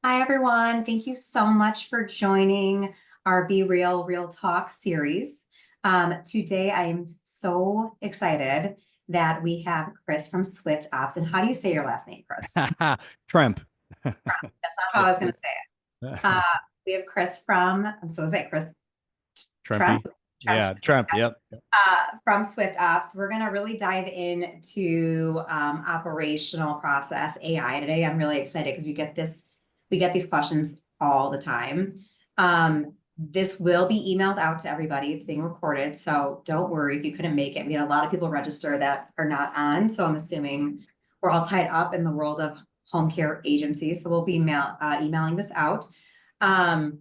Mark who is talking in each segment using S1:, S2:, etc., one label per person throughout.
S1: Hi, everyone. Thank you so much for joining our Be Real, Real Talk series. Today, I am so excited that we have Chris from SwyftOps. And how do you say your last name, Chris?
S2: Tremp.
S1: That's not how
S2: Yeah.
S1: I was going to say it. We have Chris from, I'm so excited, Chris Tremp,
S2: Trempy.
S1: Tremp,
S2: Yeah, Tremp. Yep.
S1: from SwyftOps. We're going to really dive into operational process AI today. I'm really excited because we get these questions all the time. This will be emailed out to everybody. It's being recorded, so don't worry if you couldn't make it. We had a lot of people register that are not on, so I'm assuming we're all tied up in the world of home care agencies. So we'll be emailing this out. Um,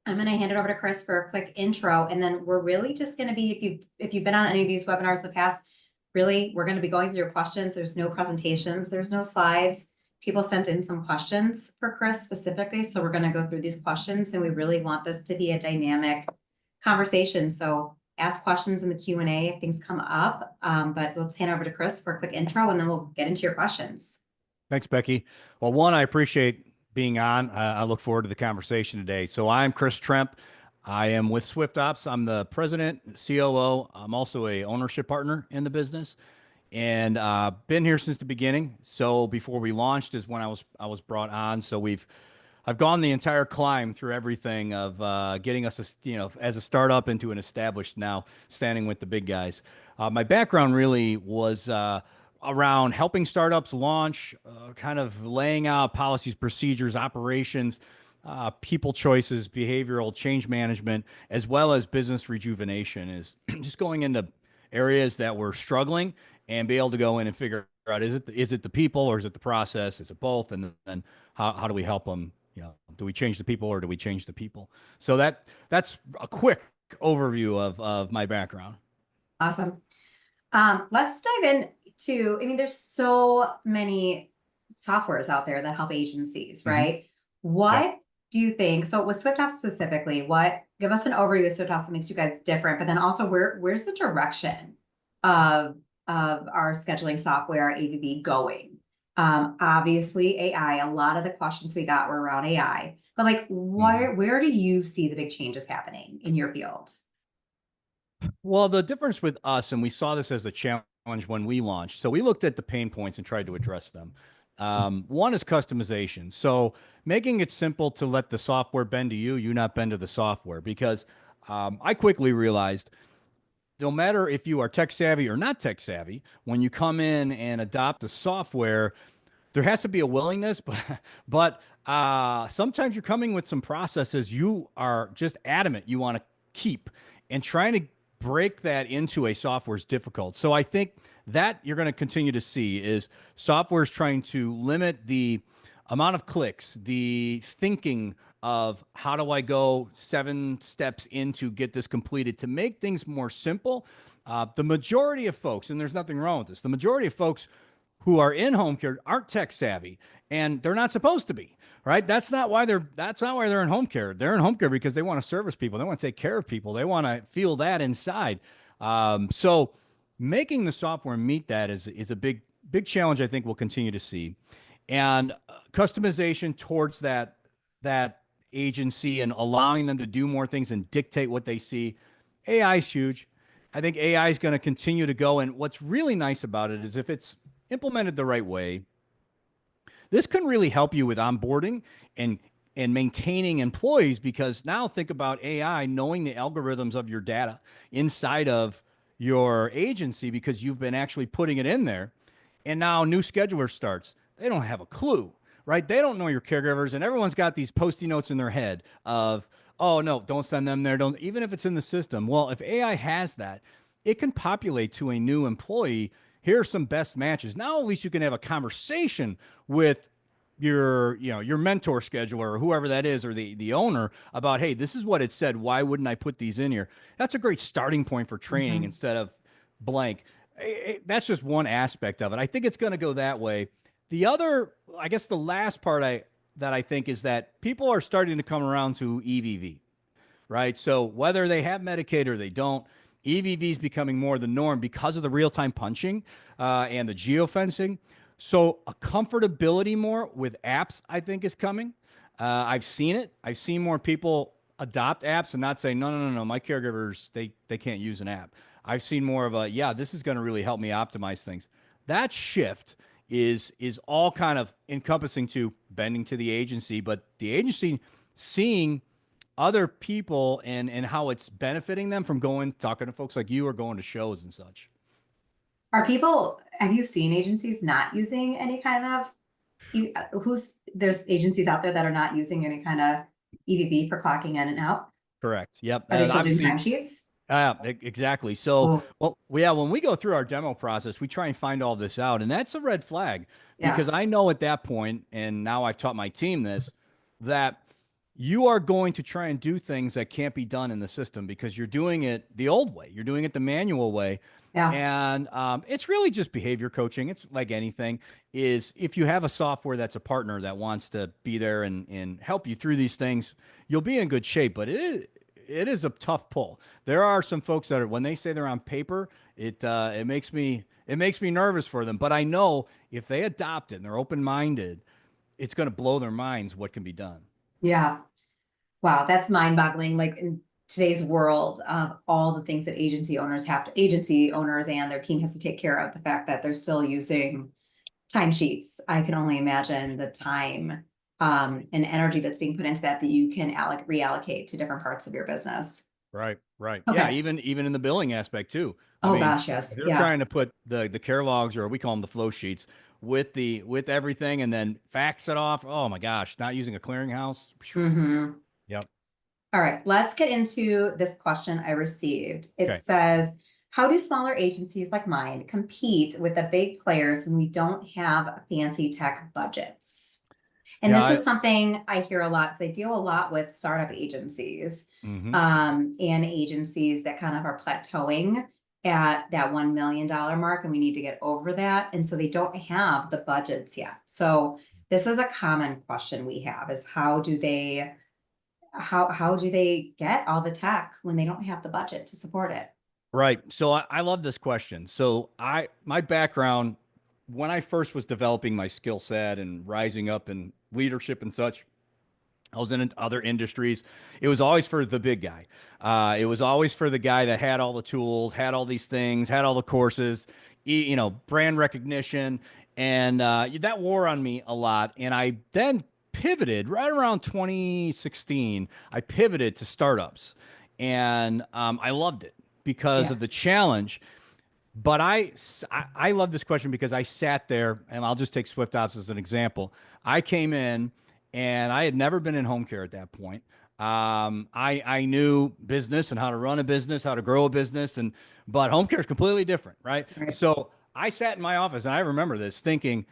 S1: I'm going to hand it over to Chris for a quick intro, and then we're really just going to be, if you've been on any of these webinars in the past, really, we're going to be going through your questions. There's no presentations, there's no slides. People sent in some questions for Chris specifically, so we're going to go through these questions, and we really want this to be a dynamic conversation. So ask questions in the Q&A if things come up, but let's hand over to Chris for a quick intro, and then we'll get into your questions.
S2: Thanks, Becky. Well, one, I appreciate being on. I look forward to the conversation today. So I'm Chris Tremp. I am with SwyftOps. I'm the president, COO. I'm also a ownership partner in the business, and been here since the beginning. So before we launched is when I was brought on. So I've gone the entire climb through everything of getting us, as a startup into an established now, standing with the big guys. My background really was around helping startups launch, kind of laying out policies, procedures, operations, people choices, behavioral change management, as well as business rejuvenation. Is just going into areas that were struggling and be able to go in and figure out is it the people or is it the process? Is it both? And then how do we help them? Do we change the people or do we change the people? So that's a quick overview of my background.
S1: Awesome. Let's dive into, I mean, there's so many softwares out there that help agencies,
S2: Hmm.
S1: right?
S2: Yeah.
S1: What do you think? So with SwiftOps specifically, give us an overview of SwiftOps that makes you guys different, but then also where's the direction of our scheduling software AVB going? Obviously AI, a lot of the questions we got were around AI, but like
S2: Mhm.
S1: where do you see the big changes happening in your field?
S2: Well, the difference with us, and we saw this as a challenge when we launched. So we looked at the pain points and tried to address them. One is customization. So making it simple to let the software bend to you, you not bend to the software. Because I quickly realized no matter if you are tech savvy or not tech savvy, when you come in and adopt the software, there has to be a willingness, but sometimes you're coming with some processes you are just adamant you want to keep, and trying to break that into a software is difficult. So I think that you're going to continue to see is software is trying to limit the amount of clicks, the thinking of how do I go 7 steps in to get this completed to make things more simple. The majority of folks, and there's nothing wrong with this, the majority of folks who are in home care aren't tech savvy, and they're not supposed to be, right? That's not why they're in home care. They're in home care because they want to service people, they want to take care of people, they want to feel that inside. So making the software meet that is a big challenge I think we'll continue to see, and customization towards that agency and allowing them to do more things and dictate what they see. AI is huge. I think AI is going to continue to go. And what's really nice about it is if it's implemented the right way, this can really help you with onboarding and maintaining employees, because now think about AI knowing the algorithms of your data inside of your agency because you've been actually putting it in there. And now new scheduler starts. They don't have a clue, right? They don't know your caregivers, and everyone's got these post-it notes in their head of, oh no, don't send them there. Don't, even if it's in the system. Well, if AI has that, it can populate to a new employee. Here are some best matches. Now at least you can have a conversation with your mentor scheduler or whoever that is, or the owner, about, hey, this is what it said, why wouldn't I put these in here? That's a great starting point for training
S1: Mhm.
S2: instead of blank. That's just one aspect of it. I think it's going to go that way. The other, I guess the last part that I think is that people are starting to come around to EVV, right? So whether they have Medicaid or they don't, EVV is becoming more the norm because of the real time punching and the geofencing. So a comfortability more with apps, I think, is coming. I've seen it. I've seen more people adopt apps and not say, no, no, no, no, my caregivers, they can't use an app. I've seen more of a, yeah, this is going to really help me optimize things. That shift is all kind of encompassing to bending to the agency, but the agency seeing other people and how it's benefiting them from going talking to folks like you or going to shows and such.
S1: Have you seen agencies not using any kind of, there's agencies out there that are not using any kind of EVV for clocking in and out?
S2: Correct. Yep.
S1: Are they
S2: And
S1: still doing
S2: obviously,
S1: timesheets?
S2: exactly. So,
S1: Oh,
S2: well, yeah, when we go through our demo process, we try and find all this out, and that's a red flag
S1: yeah,
S2: because I know at that point, and now I've taught my team this, that you are going to try and do things that can't be done in the system because you're doing it the old way. You're doing it the manual way.
S1: yeah,
S2: And it's really just behavior coaching. It's like anything is if you have a software that's a partner that wants to be there and help you through these things, you'll be in good shape. But it is a tough pull. There are some folks that are when they say they're on paper, it makes me nervous for them. But I know if they adopt it and they're open minded, it's going to blow their minds what can be done.
S1: yeah. Wow, that's mind-boggling. Like in today's world of all the things that agency owners and their team has to take care of, the fact that they're still using timesheets. I can only imagine the time and energy that's being put into that you can reallocate to different parts of your business.
S2: Right, right. Yeah,
S1: Okay.
S2: even in the billing aspect too. I
S1: Oh
S2: mean,
S1: gosh,
S2: if
S1: yes.
S2: they're
S1: Yeah.
S2: trying to put the care logs or we call them the flow sheets with everything and then fax it off. Oh my gosh, not using a clearinghouse. Phew.
S1: Mm-hmm.
S2: Yep.
S1: All right, let's get into this question I received. It
S2: Okay.
S1: says, how do smaller agencies like mine compete with the big players when we don't have fancy tech budgets? And
S2: Yeah,
S1: this is something I hear a lot because I deal a lot with startup agencies
S2: hmm
S1: and agencies that kind of are plateauing at that $1 million mark, and we need to get over that. And so they don't have the budgets yet. So this is a common question we have is how do they get all the tech when they don't have the budget to support it?
S2: Right. So I love this question. So my background when I first was developing my skill set and rising up in leadership and such, I was in other industries. It was always for the big guy. It was always for the guy that had all the tools, had all these things, had all the courses, brand recognition. And that wore on me a lot. And I then pivoted right around 2016. I pivoted to startups. And I loved it because
S1: Yeah.
S2: of the challenge. But I love this question because I sat there, and I'll just take SwyftOps as an example. I came in, and I had never been in home care at that point. I knew business and how to run a business, how to grow a business, but home care is completely different, right?
S1: Right.
S2: So I sat in my office, and I remember this thinking,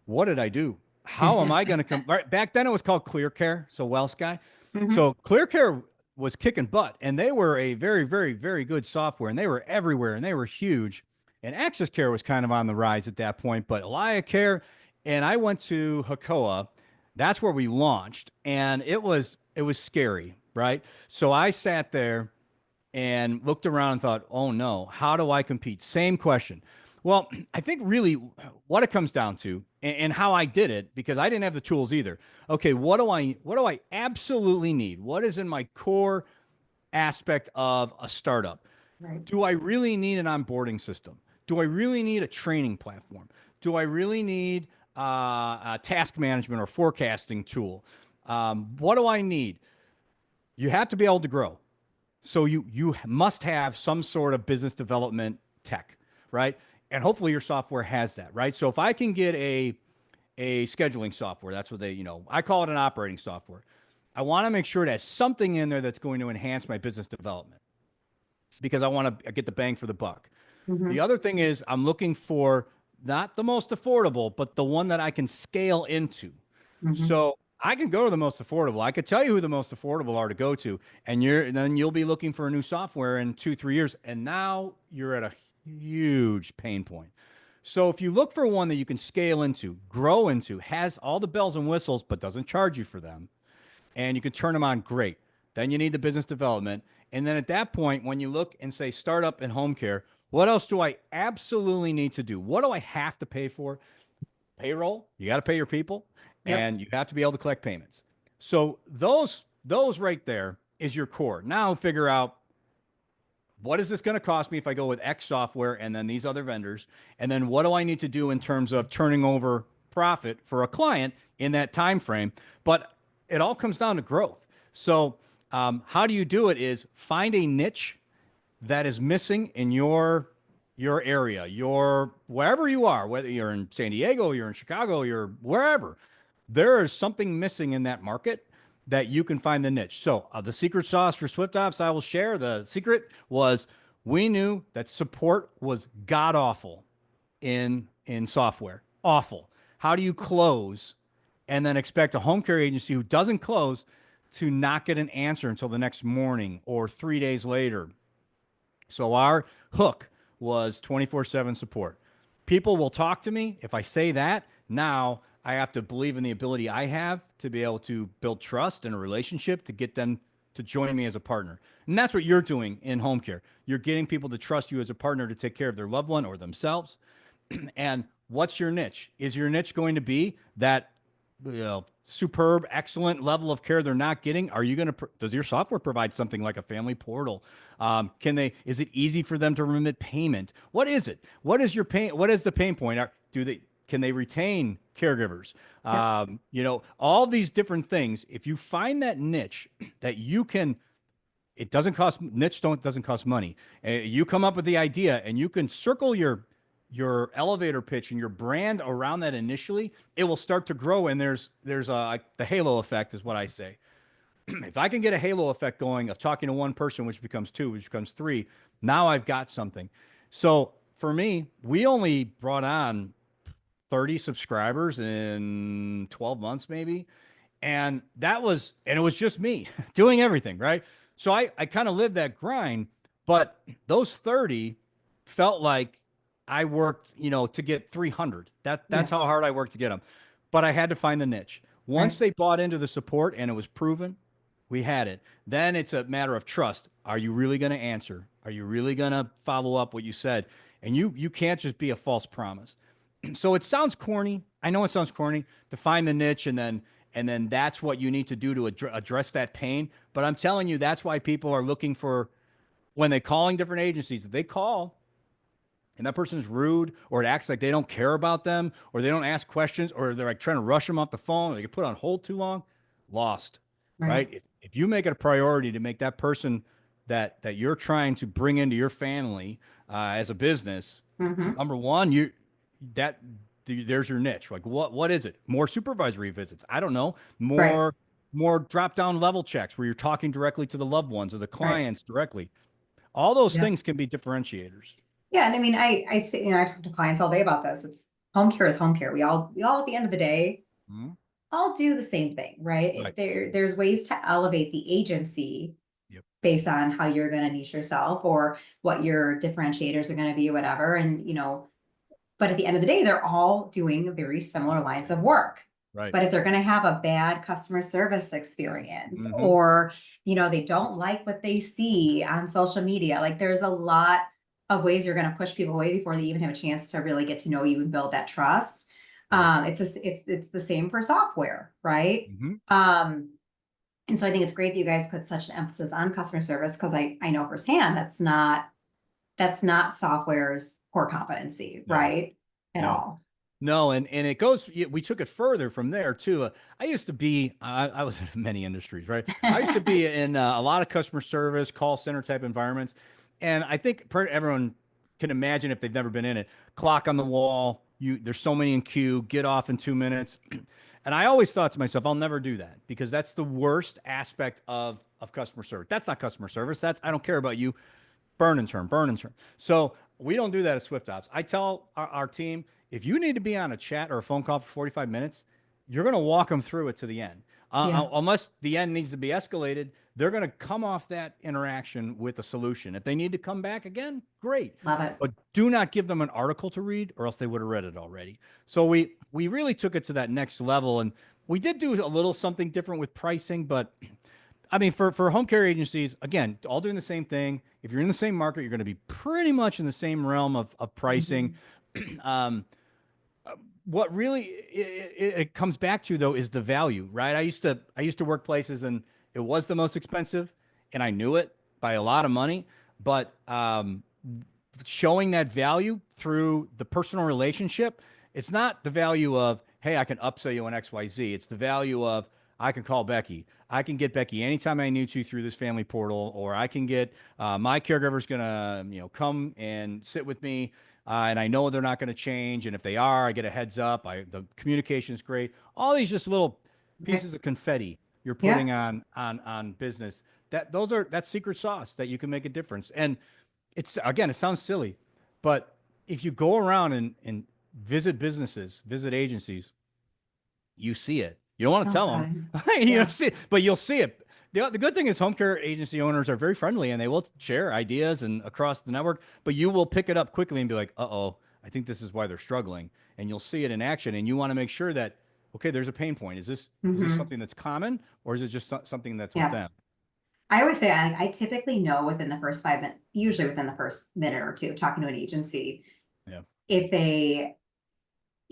S2: what did I do? How am I going to come? Right back then, it was called Clear Care, so Wells guy.
S1: Mhm.
S2: So Clear Care was kicking butt, and they were a very, very, very good software, and they were everywhere, and they were huge. And Access Care was kind of on the rise at that point, but Elia Care, and I went to Hakoa. That's where we launched, and it was scary, right? So I sat there and looked around and thought, oh no, how do I compete? Same question. Well, I think really what it comes down to and how I did it, because I didn't have the tools either. Okay, what do I absolutely need? What is in my core aspect of a startup?
S1: Right.
S2: Do I really need an onboarding system? Do I really need a training platform? Do I really need a task management or forecasting tool? What do I need? You have to be able to grow. So you must have some sort of business development tech, right? And hopefully your software has that, right? So if I can get a scheduling software, that's what I call it an operating software. I want to make sure it has something in there that's going to enhance my business development because I want to get the bang for the buck. The
S1: Mhm.
S2: other thing is I'm looking for not the most affordable, but the one that I can scale into.
S1: Mhm.
S2: So I can go to the most affordable. I could tell you who the most affordable are to go to, and then you'll be looking for a new software in 2, 3 years, and now you're at a huge pain point. So if you look for one that you can scale into, grow into, has all the bells and whistles, but doesn't charge you for them, and you can turn them on, great. Then you need the business development. And then at that point, when you look and say startup and home care, what else do I absolutely need to do? What do I have to pay for? Payroll, you got to pay your people,
S1: Yep.
S2: and you have to be able to collect payments. So those right there is your core. Now figure out what is this going to cost me if I go with X software and then these other vendors, and then what do I need to do in terms of turning over profit for a client in that time frame. But it all comes down to growth. So how do you do it is find a niche that is missing in your area, your wherever you are, whether you're in San Diego, you're in Chicago, you're wherever. There is something missing in that market that you can find the niche. So the secret sauce for SwyftOps, I will share. The secret was we knew that support was god awful in software. Awful. How do you close and then expect a home care agency who doesn't close to not get an answer until the next morning or 3 days later? So our hook was 24/7 support. People will talk to me. If I say that, now I have to believe in the ability I have to be able to build trust and a relationship to get them to join me as a partner. And that's what you're doing in home care. You're getting people to trust you as a partner to take care of their loved one or themselves. And what's your niche? Is your niche going to be that superb, excellent level of care they're not getting? Are you going to, does your software provide something like a family portal? Is it easy for them to remit payment? What is it? What is your pain? What is the pain point? Can they retain caregivers?
S1: Yep.
S2: All these different things. If you find that niche that you can, it doesn't cost doesn't cost money. You come up with the idea and you can circle your elevator pitch and your brand around that initially, it will start to grow. And there's the halo effect is what I say. If I can get a halo effect going of talking to one person, which becomes two, which becomes three, now I've got something. So for me, we only brought on 30 subscribers in 12 months, maybe. And it was just me doing everything, right? So I kind of lived that grind, but those 30 felt like I worked, to get 300. That's
S1: Yeah.
S2: how hard I worked to get them. But I had to find the niche. Once
S1: Right.
S2: they bought into the support and it was proven, we had it. Then it's a matter of trust. Are you really going to answer? Are you really going to follow up what you said? And you can't just be a false promise. So it sounds corny. I know it sounds corny to find the niche and then that's what you need to do to address that pain. But I'm telling you, that's why people are looking for when they're calling different agencies. If they call and that person's rude or it acts like they don't care about them or they don't ask questions or they're like trying to rush them off the phone or they get put on hold too long, lost,
S1: Right.
S2: right? If you make it a priority to make that person that you're trying to bring into your family as a business,
S1: Mm-hmm.
S2: number one, that there's your niche. Like what is it? More supervisory visits? I don't know.
S1: Right.
S2: More drop down level checks where you're talking directly to the loved ones or the
S1: Right.
S2: clients directly. All those
S1: Yeah.
S2: things can be differentiators.
S1: Yeah. And I mean, I say, I talk to clients all day about this. It's home care is home care. We all at the end of the day,
S2: Mhm.
S1: all do the same thing, right?
S2: Right.
S1: There's ways to elevate the agency
S2: Yep.
S1: based on how you're going to niche yourself or what your differentiators are going to be, whatever. And, but at the end of the day, they're all doing very similar lines of work.
S2: Right.
S1: But if they're going to have a bad customer service experience
S2: Hmm.
S1: or, they don't like what they see on social media, like there's a lot of ways you're going to push people away before they even have a chance to really get to know you and build that trust.
S2: Right.
S1: It's the same for software, right?
S2: Hmm.
S1: Um, and so I think it's great that you guys put such an emphasis on customer service because I know firsthand that's not software's core competency,
S2: No.
S1: right? At
S2: No.
S1: all.
S2: No, and it goes. We took it further from there too. I used to be. I was in many industries, right? I used to be in a lot of customer service, call center type environments, and I think everyone can imagine if they've never been in it. Clock on the wall. There's so many in queue. Get off in 2 minutes, and I always thought to myself, I'll never do that because that's the worst aspect of customer service. That's not customer service. That's I don't care about you. Burn and turn, burn and turn. So we don't do that at SwyftOps. I tell our team, if you need to be on a chat or a phone call for 45 minutes, you're going to walk them through it to the end.
S1: Yeah.
S2: Unless the end needs to be escalated, they're going to come off that interaction with a solution. If they need to come back again, great.
S1: Love it.
S2: But do not give them an article to read or else they would have read it already. So we really took it to that next level. And we did do a little something different with pricing, but I mean, for home care agencies, again, all doing the same thing. If you're in the same market, you're going to be pretty much in the same realm of pricing.
S1: Mhm.
S2: Um, what really it comes back to though is the value, right? I used to work places and it was the most expensive, and I knew it by a lot of money, but showing that value through the personal relationship, it's not the value of, hey, I can upsell you on XYZ. It's the value of, I can call Becky. I can get Becky anytime I need to through this family portal, or I can get my caregiver's gonna, come and sit with me, and I know they're not going to change. And if they are, I get a heads up. The communication is great. All these just little
S1: Okay.
S2: pieces of confetti you're
S1: Yeah.
S2: putting on business. That's secret sauce that you can make a difference. And it's, again, it sounds silly, but if you go around and visit businesses, visit agencies, you see it. You don't want to
S1: Oh,
S2: tell them,
S1: God.
S2: you know,
S1: Yeah.
S2: see, but you'll see it. The good thing is home care agency owners are very friendly and they will share ideas and across the network, but you will pick it up quickly and be like, uh-oh, I think this is why they're struggling. And you'll see it in action. And you want to make sure that, okay, there's a pain point. Is this
S1: Hmm.
S2: something that's common, or is it just something that's with
S1: Yeah.
S2: them?
S1: I always say I typically know within the first 5 minutes, usually within the first minute or two, talking to an agency,
S2: Yeah.
S1: if they,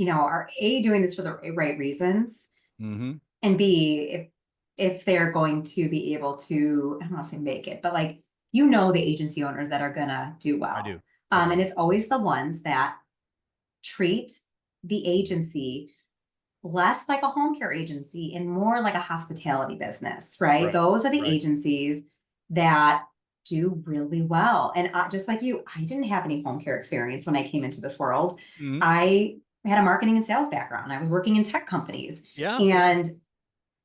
S1: are A, doing this for the right reasons,
S2: Mm-hmm.
S1: and B, if they're going to be able to, I don't want to say make it, but like, the agency owners that are gonna do
S2: I
S1: well.
S2: do. I
S1: And
S2: do.
S1: it's always the ones that treat the agency less like a home care agency and more like a hospitality business, right?
S2: Right.
S1: Those are the
S2: Right.
S1: agencies that do really well. And just like you, I didn't have any home care experience when I came into this world.
S2: Mm-hmm.
S1: I had a marketing and sales background. I was working in tech companies.
S2: Yeah.
S1: And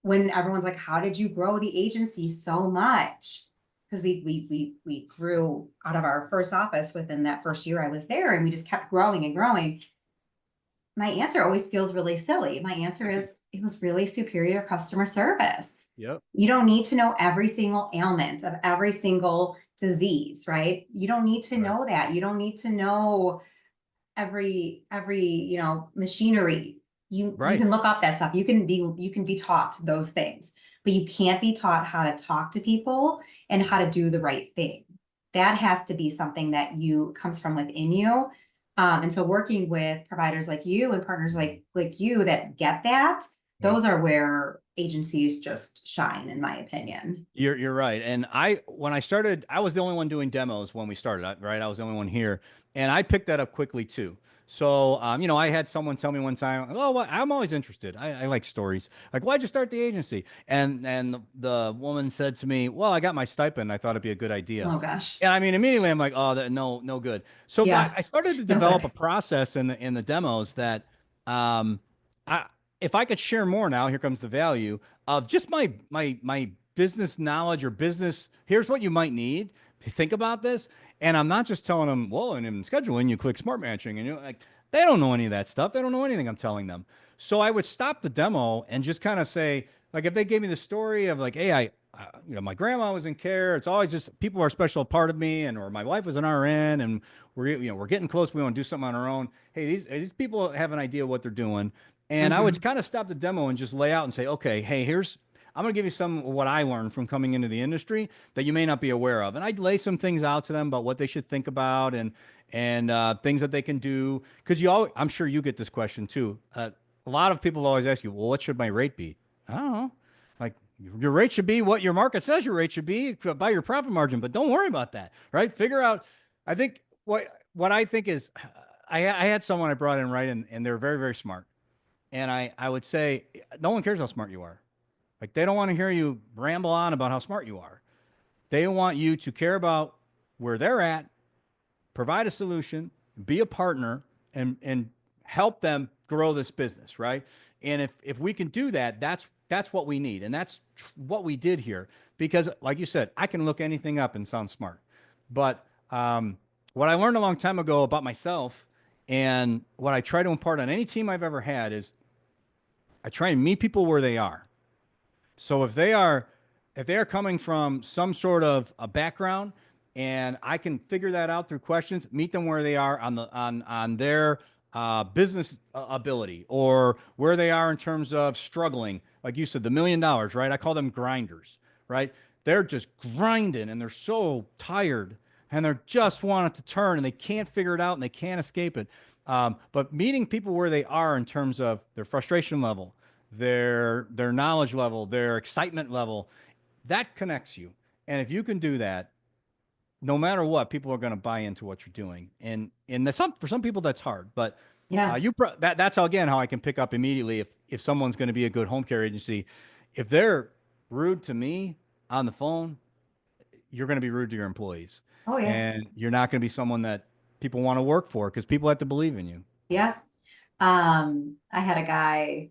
S1: when everyone's like, how did you grow the agency so much? Because we grew out of our first office within that first year I was there, and we just kept growing and growing. My answer always feels really silly. My answer is it was really superior customer service.
S2: Yep.
S1: You don't need to know every single ailment of every single disease, right? You don't need to
S2: Right.
S1: know that. You don't need to know every machinery. You
S2: Right.
S1: can look up that stuff. You can be taught those things, but you can't be taught how to talk to people and how to do the right thing. That has to be something that you comes from within you. And so working with providers like you and partners
S2: Mhm.
S1: like you that get that,
S2: Yeah.
S1: those are where agencies just shine, in my opinion.
S2: You're right. And when I started, I was the only one doing demos when we started, right? I was the only one here, and I picked that up quickly too. So, I had someone tell me one time, "Oh, well, I'm always interested. I like stories. Like, why'd you start the agency?" And the woman said to me, "Well, I got my stipend. I thought it'd be a good idea."
S1: Oh gosh.
S2: And I mean, immediately I'm like, "Oh, no good." So, but
S1: Yeah.
S2: I started to
S1: No
S2: develop a
S1: good.
S2: process in the demos that, um, I if I could share more now, here comes the value of just my business knowledge or business. Here's what you might need to think about this. And I'm not just telling them, well, and in scheduling, you click smart matching, and like they don't know any of that stuff. They don't know anything I'm telling them. So I would stop the demo and just kind of say, like, if they gave me the story of like, hey, my grandma was in care. It's always just people are a special part of me, and or my wife was an RN, and we're getting close. We want to do something on our own. Hey, these people have an idea what they're doing, and I would
S1: Hmm.
S2: kind of stop the demo and just lay out and say, okay, hey, I'm going to give you some of what I learned from coming into the industry that you may not be aware of. And I'd lay some things out to them about what they should think about and things that they can do. Because I'm sure you get this question too. A lot of people always ask you, well, what should my rate be? I don't know. Like your rate should be what your market says your rate should be by your profit margin, but don't worry about that, right? Figure out. I think what I think is, I had someone I brought in, right, and they're very very smart, and I would say, no one cares how smart you are. Like they don't want to hear you ramble on about how smart you are. They want you to care about where they're at, provide a solution, be a partner, and help them grow this business, right? And if we can do that, that's what we need, and that's what we did here. Because, like you said, I can look anything up and sound smart, but what I learned a long time ago about myself, and what I try to impart on any team I've ever had, is I try and meet people where they are. So if they are coming from some sort of a background, and I can figure that out through questions, meet them where they are on their business ability, or where they are in terms of struggling. Like you said, the $1 million, right? I call them grinders, right? They're just grinding and they're so tired and they're just want it to turn and they can't figure it out and they can't escape it. But meeting people where they are in terms of their frustration level, their knowledge level, their excitement level, that connects you. And if you can do that, no matter what, people are going to buy into what you're doing. And for some people that's hard, but
S1: Yeah.
S2: that's how, again, how I can pick up immediately if someone's going to be a good home care agency. If they're rude to me on the phone, you're going to be rude to your employees,
S1: Oh yeah.
S2: and you're not going to be someone that people want to work for because people have to believe in you.
S1: Yeah. I had a guy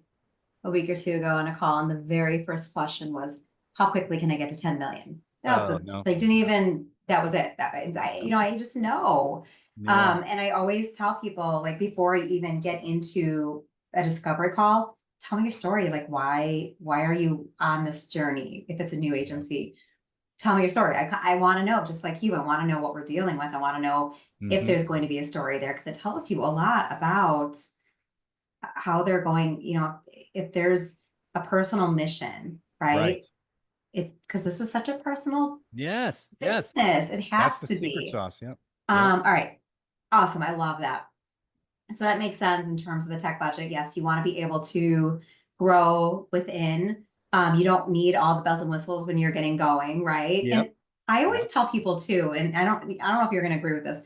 S1: a week or two ago on a call, and the very first question was, how quickly can I get to 10 million? That was
S2: Oh
S1: the,
S2: no.
S1: like, didn't
S2: No.
S1: even, that was it. I just know.
S2: Yeah.
S1: And I always tell people, like, before I even get into a discovery call, tell me your story. Like, why are you on this journey? If it's a new
S2: Yeah.
S1: agency, tell me your story. I want to know, just like you, I want to know what we're dealing with. I want to know if
S2: Hmm.
S1: there's going to be a story there, because it tells you a lot about how they're going, if there's a personal mission,
S2: Right.
S1: right? Because this is such a personal
S2: Yes. Yes.
S1: business. It
S2: That's
S1: has
S2: the
S1: to
S2: secret
S1: be.
S2: sauce. Yep. Yep.
S1: All right. Awesome. I love that. So that makes sense in terms of the tech budget. Yes, you want to be able to grow within. You don't need all the bells and whistles when you're getting going, right? And
S2: Yep.
S1: I always
S2: Yep.
S1: tell people too, and I don't know if you're going to agree with this.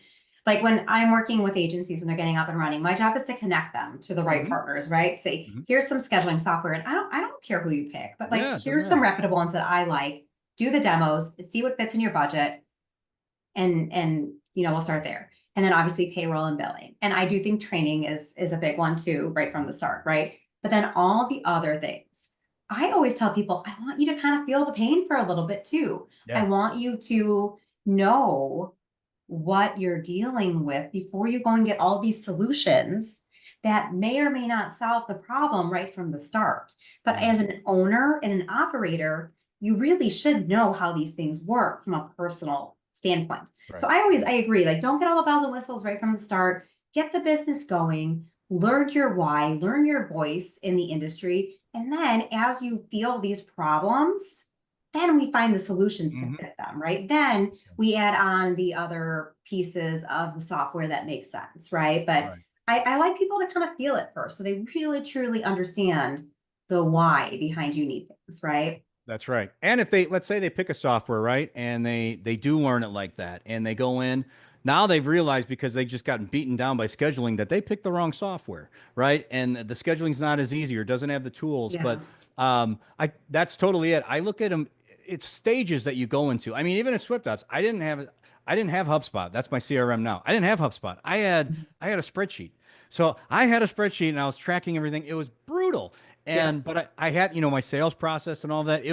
S1: Like when I'm working with agencies when they're getting up and running, my job is to connect them to the right
S2: Hmm.
S1: partners, right? Say,
S2: Hmm.
S1: here's some scheduling software, and I don't care who you pick, but like
S2: Yeah. It doesn't
S1: here's some
S2: matter.
S1: reputable ones that I like. Do the demos, see what fits in your budget, and we'll start there. And then obviously payroll and billing. And I do think training is a big one too, right from the start, right? But then all the other things. I always tell people, I want you to kind of feel the pain for a little bit too. I
S2: Yeah.
S1: want you to know what you're dealing with before you go and get all these solutions that may or may not solve the problem right from the start. But
S2: Yeah.
S1: as an owner and an operator, you really should know how these things work from a personal standpoint. So
S2: Right.
S1: I agree, like, don't get all the bells and whistles right from the start. Get the business going, learn your why, learn your voice in the industry. And then as you feel these problems, then we find the solutions to
S2: Hmm.
S1: fit them, right? Then we add on the other pieces of the software that makes sense, right? But
S2: Right.
S1: I like people to kind of feel it first so they really truly understand the why behind you need things, right?
S2: That's right. And if they, let's say they pick a software, right, and they do learn it like that, and they go in, now they've realized because they just gotten beaten down by scheduling that they picked the wrong software, right? And the scheduling's not as easy or doesn't have the tools. But
S1: Yeah.
S2: I that's totally it. I look at them, it's stages that you go into. I mean, even at SwyftOps, I didn't have HubSpot. That's my CRM now. I didn't have HubSpot. I had a spreadsheet. So I had a spreadsheet and I was tracking everything. It was brutal.
S1: Yeah.
S2: And but I had, my sales process and all that.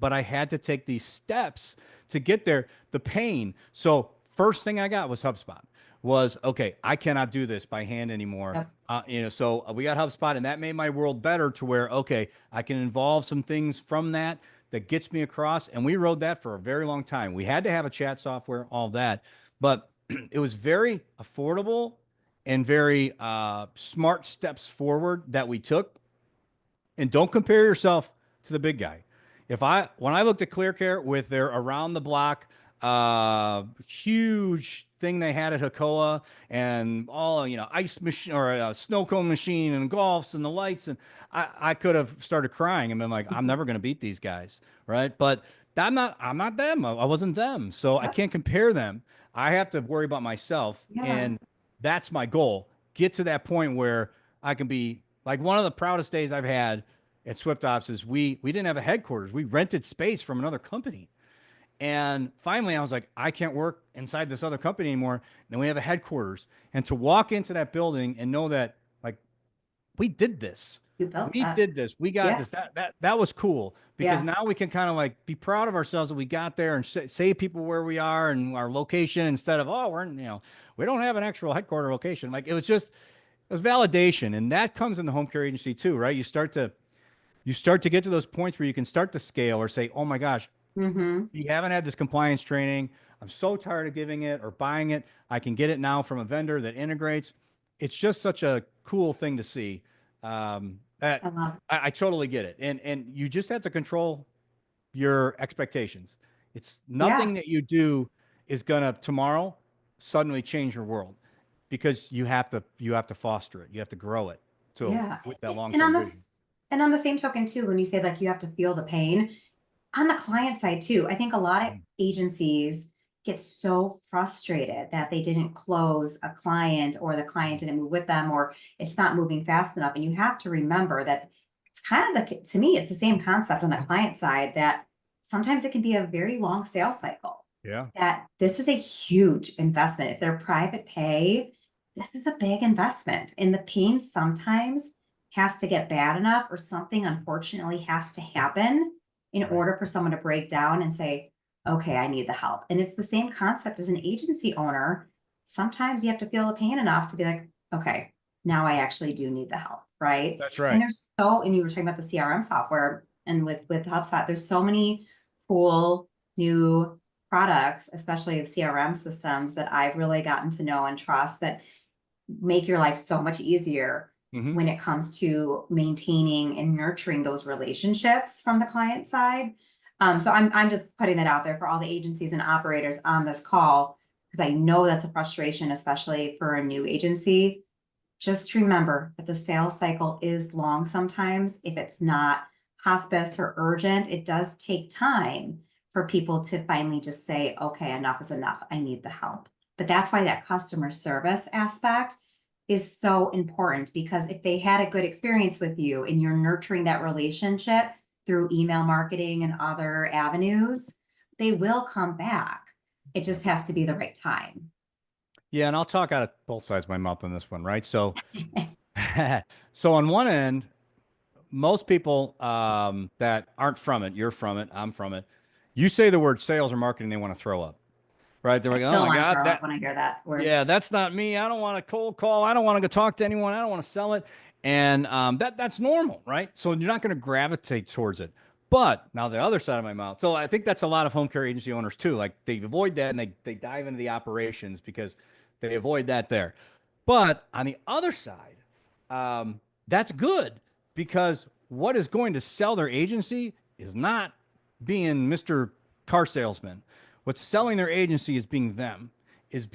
S2: But I had to take these steps to get there, the pain. So first thing I got was HubSpot. Was okay, I cannot do this by hand anymore.
S1: Yep.
S2: So we got HubSpot, and that made my world better to where, okay, I can involve some things from that gets me across. And we rode that for a very long time. We had to have a chat software, all that, but it was very affordable and very smart steps forward that we took. And don't compare yourself to the big guy. When I looked at ClearCare with their around the block huge thing they had at Hakoa and all ice machine or a snow cone machine and golfs and the lights, and I could have started crying and been like, I'm never going to beat these guys, right? But I'm not them. I wasn't them, so I
S1: Yep.
S2: can't compare them. I have to worry about myself,
S1: Yeah.
S2: and that's my goal. Get to that point where I can be like one of the proudest days I've had at SwyftOps is we didn't have a headquarters. We rented space from another company. And finally, I was like, I can't work inside this other company anymore. And then we have a headquarters. And to walk into that building and know that, like, we did this.
S1: You built
S2: We
S1: that.
S2: did this. We got
S1: Yeah.
S2: this. That was cool because
S1: Yeah.
S2: now we can kind of like be proud of ourselves that we got there and say people where we are and our location instead of, oh, we don't have an actual headquarter location. Like it was validation. And that comes in the home care agency too, right? You start to get to those points where you can start to scale or say, oh my gosh,
S1: Mm-hmm.
S2: you haven't had this compliance training. I'm so tired of giving it or buying it. I can get it now from a vendor that integrates. It's just such a cool thing to see. That
S1: I love it.
S2: I totally get it, and you just have to control your expectations. It's
S1: Yeah.
S2: nothing that you do is gonna tomorrow suddenly change your world. because you have to foster it. You have to grow it. So
S1: Yeah.
S2: with that
S1: And on
S2: long-term
S1: this,
S2: vision.
S1: and on the same token too, when you say like you have to feel the pain, on the client side too, I think a lot of
S2: Mhm.
S1: agencies get so frustrated that they didn't close a client or the client didn't move with them or it's not moving fast enough. And you have to remember that it's kind of to me, it's the same concept on the client side that sometimes it can be a very long sales cycle.
S2: Yeah.
S1: That this is a huge investment. If they're private pay, this is a big investment. And the pain sometimes has to get bad enough or something unfortunately has to happen in
S2: Right.
S1: order for someone to break down and say, okay, I need the help. And it's the same concept as an agency owner. Sometimes you have to feel the pain enough to be like, okay, now I actually do need the help, right?
S2: That's
S1: And
S2: right.
S1: and you were talking about the CRM software and with HubSpot, there's so many cool new products, especially the CRM systems that I've really gotten to know and trust that make your life so much easier
S2: Hmm.
S1: when it comes to maintaining and nurturing those relationships from the client side. So I'm just putting that out there for all the agencies and operators on this call, because I know that's a frustration, especially for a new agency. Just remember that the sales cycle is long sometimes. If it's not hospice or urgent, it does take time for people to finally just say, okay, enough is enough. I need the help. But that's why that customer service aspect is so important, because if they had a good experience with you and you're nurturing that relationship through email marketing and other avenues, they will come back. It
S2: Yeah.
S1: just has to be the right time.
S2: Yeah, and I'll talk out of both sides of my mouth on this one, right? So, so on one end, most people that aren't from it, you're from it, I'm from it. You say the word sales or marketing, they want to throw up, right? They're
S1: I
S2: like, "Oh
S1: still
S2: my
S1: want to
S2: God,
S1: throw up
S2: that
S1: when I hear that word.
S2: yeah, that's not me. I don't want to cold call. I don't want to go talk to anyone. I don't want to sell it." And that's normal, right? So you're not going to gravitate towards it. But now the other side of my mouth. So I think that's a lot of home care agency owners too. Like they avoid that and they dive into the operations because they avoid that there. But on the other side, that's good because what is going to sell their agency is not being Mr. Car Salesman. What's selling their agency is being them, is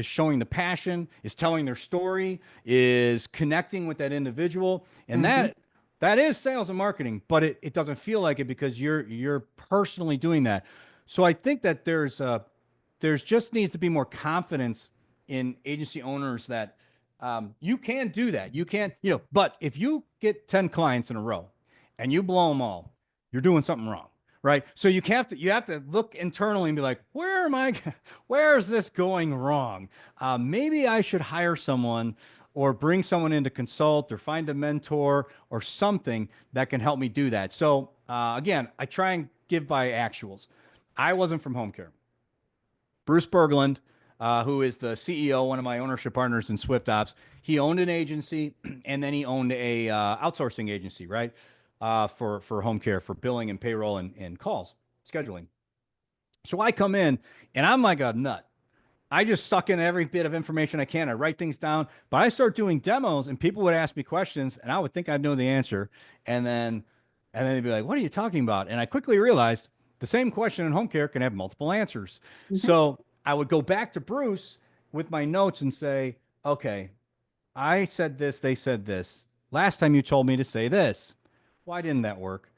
S2: showing the passion, is telling their story, is connecting with that individual. And
S1: Mhm.
S2: that is sales and marketing, but it doesn't feel like it because you're personally doing that. So I think that there's just needs to be more confidence in agency owners that you can do that. You can, but if you get 10 clients in a row and you blow them all, you're doing something wrong. Right. So you have to look internally and be like, where is this going wrong? Maybe I should hire someone or bring someone in to consult or find a mentor or something that can help me do that. So again, I try and give by actuals. I wasn't from home care. Bruce Berglund, who is the CEO, one of my ownership partners in SwyftOps, he owned an agency and then he owned a outsourcing agency, right? For home care, for billing and payroll and calls, scheduling. So I come in and I'm like a nut. I just suck in every bit of information I can. I write things down, but I start doing demos and people would ask me questions and I would think I'd know the answer. And then, and then they'd be like, what are you talking about? And I quickly realized the same question in home care can have multiple answers.
S1: Mhm.
S2: So I would go back to Bruce with my notes and say, okay, I said this, they said this. Last time you told me to say this. Why didn't that work?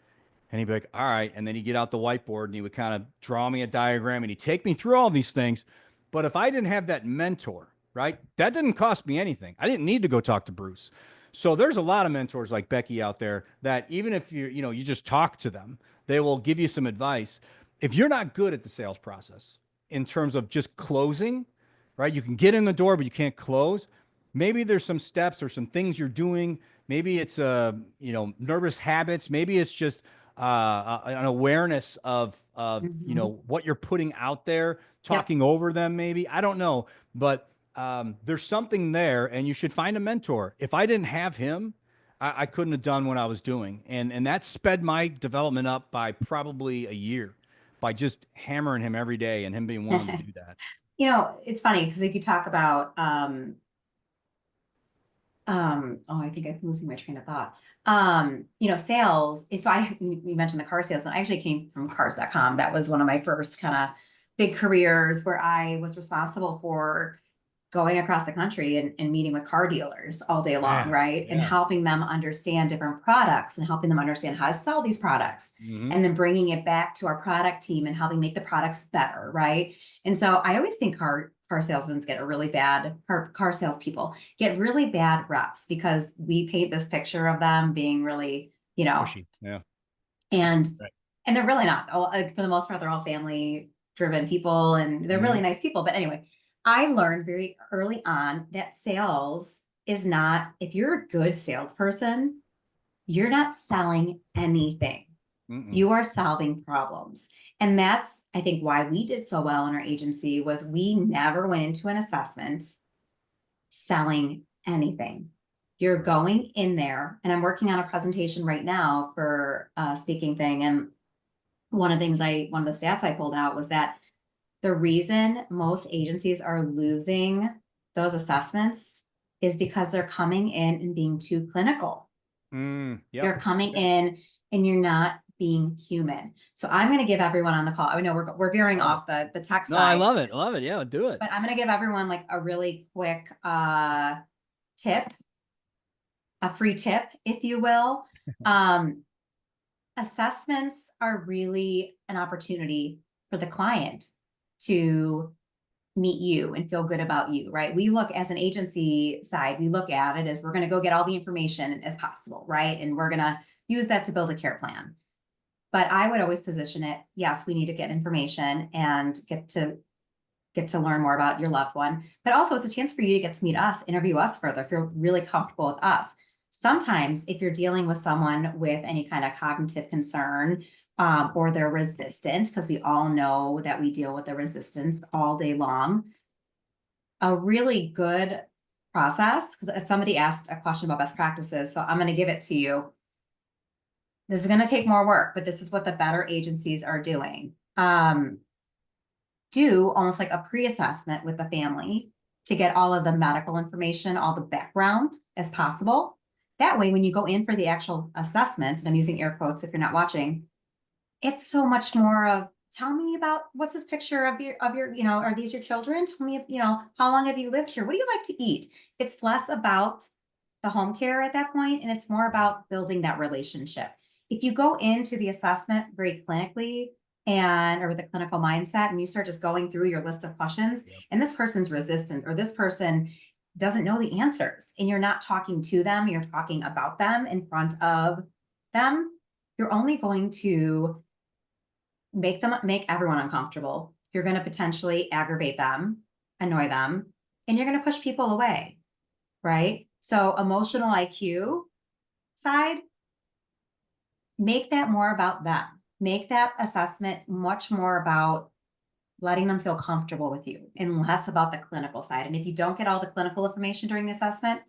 S2: And he'd be like, all right. And then he'd get out the whiteboard and he would kind of draw me a diagram and he'd take me through all these things. But if I didn't have that mentor, right, that didn't cost me anything. I didn't need to go talk to Bruce. So there's a lot of mentors like Becky out there that even if you just talk to them, they will give you some advice. If you're not good at the sales process in terms of just closing, right, you can get in the door, but you can't close. Maybe there's some steps or some things you're doing. Maybe it's nervous habits. Maybe it's just an awareness of
S1: Mhm.
S2: what you're putting out there,
S1: Yep.
S2: talking over them. Maybe I don't know, but there's something there, and you should find a mentor. If I didn't have him, I couldn't have done what I was doing, and that sped my development up by probably a year by just hammering him every day and him being willing to do that.
S1: It's funny because if you talk about oh, I think I'm losing my train of thought. Sales. So you mentioned the car salesman. I actually came from cars.com. That was one of my first kind of big careers where I was responsible for going across the country and meeting with car dealers all day long,
S2: Yeah.
S1: right? And
S2: Yeah.
S1: helping them understand different products and helping them understand how to sell these products.
S2: Hmm.
S1: And then bringing it back to our product team and helping make the products better, right? And so I always think car salesmen get a really bad car salespeople get really bad reps because we paint this picture of them being really,
S2: Pushy. Yeah.
S1: and
S2: Right.
S1: and they're really not. For the most part, they're all family driven people and they're really
S2: Hmm.
S1: nice people. But anyway, I learned very early on that sales is not, if you're a good salesperson, you're not selling anything.
S2: Mm-mm.
S1: You are solving problems. And that's, I think, why we did so well in our agency was we never went into an assessment selling anything. You're
S2: Right.
S1: going in there, and I'm working on a presentation right now for a speaking thing. And one of the stats I pulled out was that the reason most agencies are losing those assessments is because they're coming in and being too clinical.
S2: Yep.
S1: You're coming
S2: Yep.
S1: in and you're not being human. So I'm going to give everyone on the call. I know we're veering
S2: Love it.
S1: off the tech
S2: No, I
S1: side,
S2: love it. Love it. Yeah, do it.
S1: but I'm going to give everyone like a really quick tip, a free tip, if you will. Um, Assessments are really an opportunity for the client to meet you and feel good about you, right? We look as an agency side, we look at it as we're going to go get all the information as possible, right? And we're going to use that to build a care plan. But I would always position it, yes, we need to get information and get to learn more about your loved one, but also it's a chance for you to get to meet us, interview us further, feel really comfortable with us. Sometimes if you're dealing with someone with any kind of cognitive concern, or they're resistant, because we all know that we deal with the resistance all day long, a really good process, because somebody asked a question about best practices, so I'm going to give it to you. This is going to take more work, but this is what the better agencies are doing. Do almost like a pre-assessment with the family to get all of the medical information, all the background as possible. That way, when you go in for the actual assessment, and I'm using air quotes if you're not watching, it's so much more of, tell me about what's this picture of your, are these your children? Tell me, how long have you lived here? What do you like to eat? It's less about the home care at that point, and it's more about building that relationship. If you go into the assessment very clinically or with a clinical mindset, and you start just going through your list of questions,
S2: Yep.
S1: and this person's resistant or this person doesn't know the answers, and you're not talking to them, you're talking about them in front of them, you're only going to make everyone uncomfortable. You're going to potentially aggravate them, annoy them, and you're going to push people away, right? So emotional IQ side, make that more about them. Make that assessment much more about letting them feel comfortable with you and less about the clinical side. And if you don't get all the clinical information during the assessment,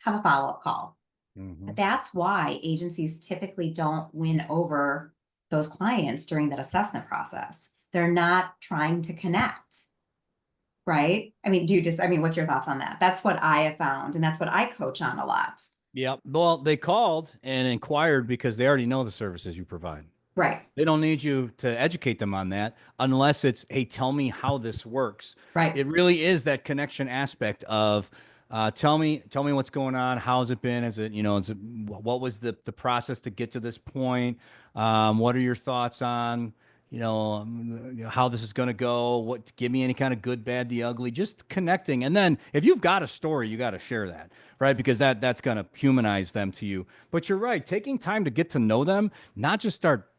S1: have a follow-up call. But that's why agencies typically don't win over those clients during that assessment process. They're not trying to connect, right? I mean, what's your thoughts on that? That's what I have found, and that's what I coach on a lot.
S2: Yep. Well, they called and inquired because they already know the services you provide.
S1: Right,
S2: They don't need you to educate them on that unless it's, hey, tell me how this works.
S1: right.
S2: It really is that connection aspect of tell me what's going on. How's it been? What was the process to get to this point? What are your thoughts on, how this is going to go? Give me any kind of good, bad, the ugly, just connecting. And then if you've got a story, you got to share that, right? Because that's going to humanize them to you. But you're right. Taking time to get to know them, not just start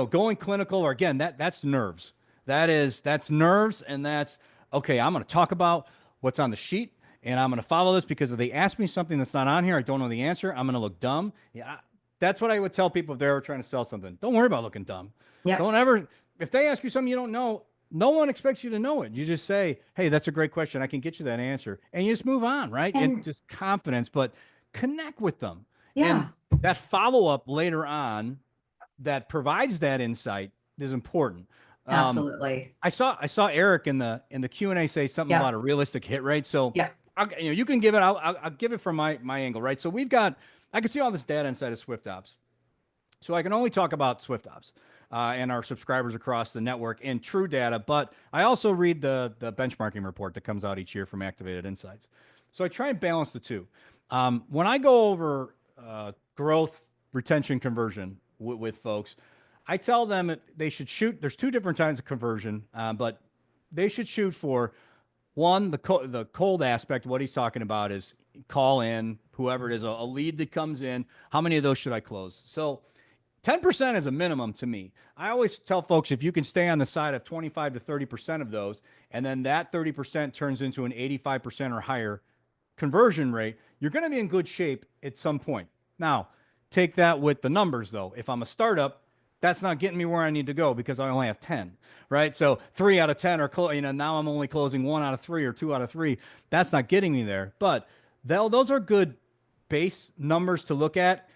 S2: going clinical, or again, that's nerves. That's nerves, and that's okay. I'm going to talk about what's on the sheet, and I'm going to follow this because if they ask me something that's not on here, I don't know the answer. I'm going to look dumb. Yeah, that's what I would tell people if they were trying to sell something. Don't worry about looking dumb.
S1: Yep.
S2: Don't ever. If they ask you something you don't know, no one expects you to know it. You just say, "Hey, that's a great question. I can get you that answer," and you just move on, right? And
S1: And
S2: just confidence, but connect with them, and
S1: yeah,
S2: that follow up later on that provides that insight is important. Um,
S1: absolutely.
S2: I saw Eric in the Q&A say something about
S1: Yep,
S2: a realistic hit rate. So
S1: yep,
S2: you can give it. I'll give it from my angle, right? So I can see all this data inside of SwyftOps. So I can only talk about SwyftOps and our subscribers across the network and true data, but I also read the benchmarking report that comes out each year from Activated Insights. So I try and balance the two. When I go over growth, retention, conversion with folks, I tell them that they should shoot. There's two different kinds of conversion, but they should shoot for one, the cold aspect. What he's talking about is call in whoever it is, a lead that comes in. How many of those should I close? So 10% is a minimum to me. I always tell folks if you can stay on the side of 25 to 30% of those, and then that 30% turns into an 85% or higher conversion rate, you're going to be in good shape at some point. Now, take that with the numbers though. If I'm a startup, that's not getting me where I need to go because I only have 10, right? So 3 out of 10 are, now I'm only closing 1 out of 3 or 2 out of 3. That's not getting me there. But those are good base numbers to look at